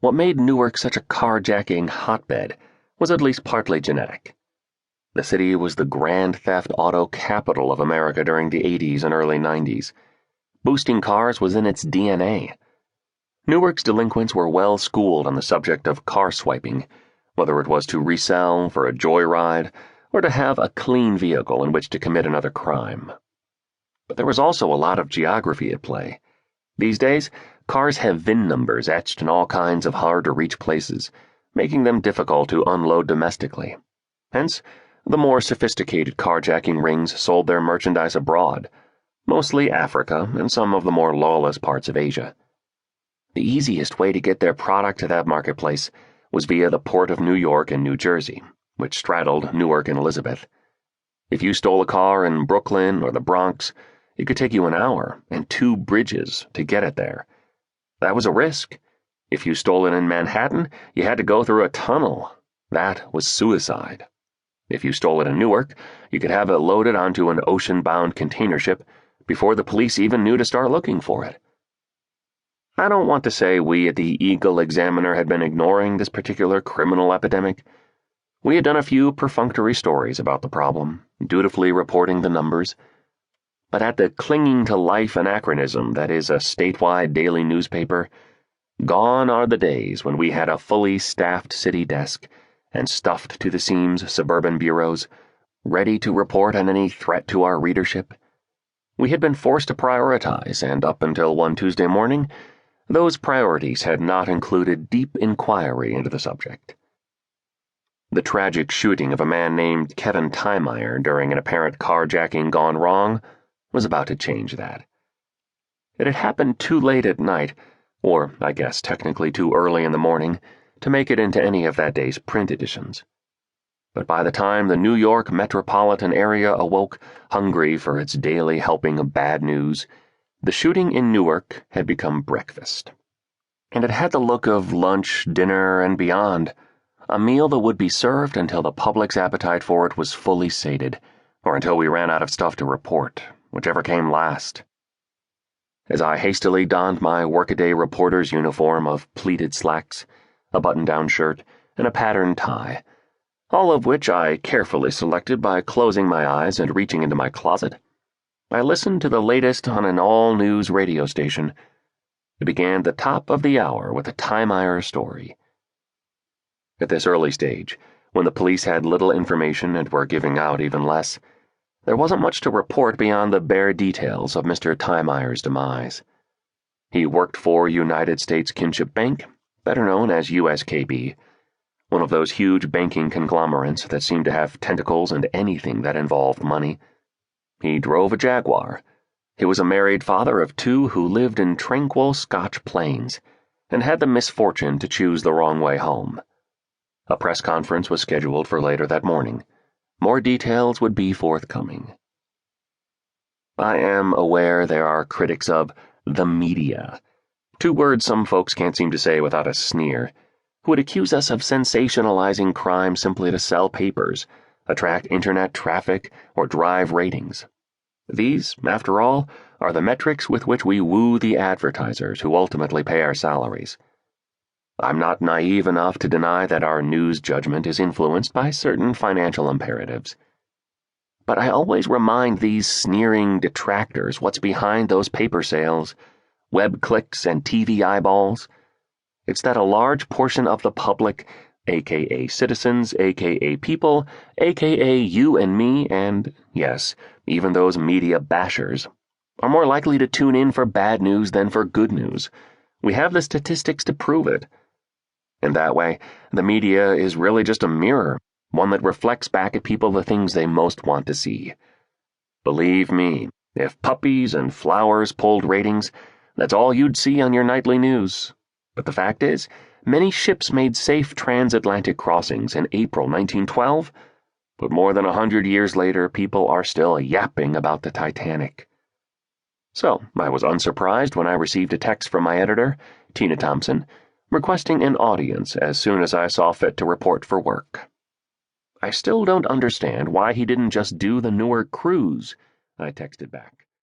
What made Newark such a carjacking hotbed was at least partly genetic. The city was the grand theft auto capital of America during the 80s and early 90s. Boosting cars was in its DNA. Newark's delinquents were well schooled on the subject of car swiping, whether it was to resell for a joyride or to have a clean vehicle in which to commit another crime. But there was also a lot of geography at play. These days, cars have VIN numbers etched in all kinds of hard-to-reach places, making them difficult to unload domestically. Hence, the more sophisticated carjacking rings sold their merchandise abroad, mostly Africa and some of the more lawless parts of Asia. The easiest way to get their product to that marketplace was via the port of New York and New Jersey, which straddled Newark and Elizabeth. If you stole a car in Brooklyn or the Bronx, it could take you an hour and 2 bridges to get it there. That was a risk. If you stole it in Manhattan, you had to go through a tunnel. That was suicide. If you stole it in Newark, you could have it loaded onto an ocean-bound container ship before the police even knew to start looking for it. I don't want to say we at the Eagle Examiner had been ignoring this particular criminal epidemic. We had done a few perfunctory stories about the problem, dutifully reporting the numbers. But at the clinging-to-life anachronism that is a statewide daily newspaper, gone are the days when we had a fully staffed city desk and stuffed to the seams suburban bureaus, ready to report on any threat to our readership. We had been forced to prioritize, and up until one Tuesday morning, those priorities had not included deep inquiry into the subject. The tragic shooting of a man named Kevin Tiemeyer during an apparent carjacking gone wrong was about to change that. It had happened too late at night, or I guess technically too early in the morning, to make it into any of that day's print editions. But by the time the New York metropolitan area awoke, hungry for its daily helping of bad news, the shooting in Newark had become breakfast. And it had the look of lunch, dinner, and beyond, a meal that would be served until the public's appetite for it was fully sated, or until we ran out of stuff to report, whichever came last. As I hastily donned my workaday reporter's uniform of pleated slacks, a button-down shirt, and a patterned tie, all of which I carefully selected by closing my eyes and reaching into my closet, I listened to the latest on an all-news radio station. It began the top of the hour with a Tiemeyer story. At this early stage, when the police had little information and were giving out even less, there wasn't much to report beyond the bare details of Mr. Tiemeyer's demise. He worked for United States Kinship Bank, better known as USKB, one of those huge banking conglomerates that seem to have tentacles in anything that involved money. He drove a Jaguar. He was a married father of 2 who lived in tranquil Scotch plains and had the misfortune to choose the wrong way home. A press conference was scheduled for later that morning. More details would be forthcoming. I am aware there are critics of the media, 2 words some folks can't seem to say without a sneer, who would accuse us of sensationalizing crime simply to sell papers, attract internet traffic, or drive ratings. These, after all, are the metrics with which we woo the advertisers who ultimately pay our salaries. I'm not naive enough to deny that our news judgment is influenced by certain financial imperatives. But I always remind these sneering detractors what's behind those paper sales, web clicks, and TV eyeballs. It's that a large portion of the public, aka citizens, aka people, aka you and me, and, yes, even those media bashers, are more likely to tune in for bad news than for good news. We have the statistics to prove it. In that way, the media is really just a mirror, one that reflects back at people the things they most want to see. Believe me, if puppies and flowers pulled ratings, that's all you'd see on your nightly news. But the fact is, many ships made safe transatlantic crossings in April 1912, but more than 100 years later, people are still yapping about the Titanic. So, I was unsurprised when I received a text from my editor, Tina Thompson, requesting an audience as soon as I saw fit to report for work. I still don't understand why he didn't just do the Newark cruise, I texted back.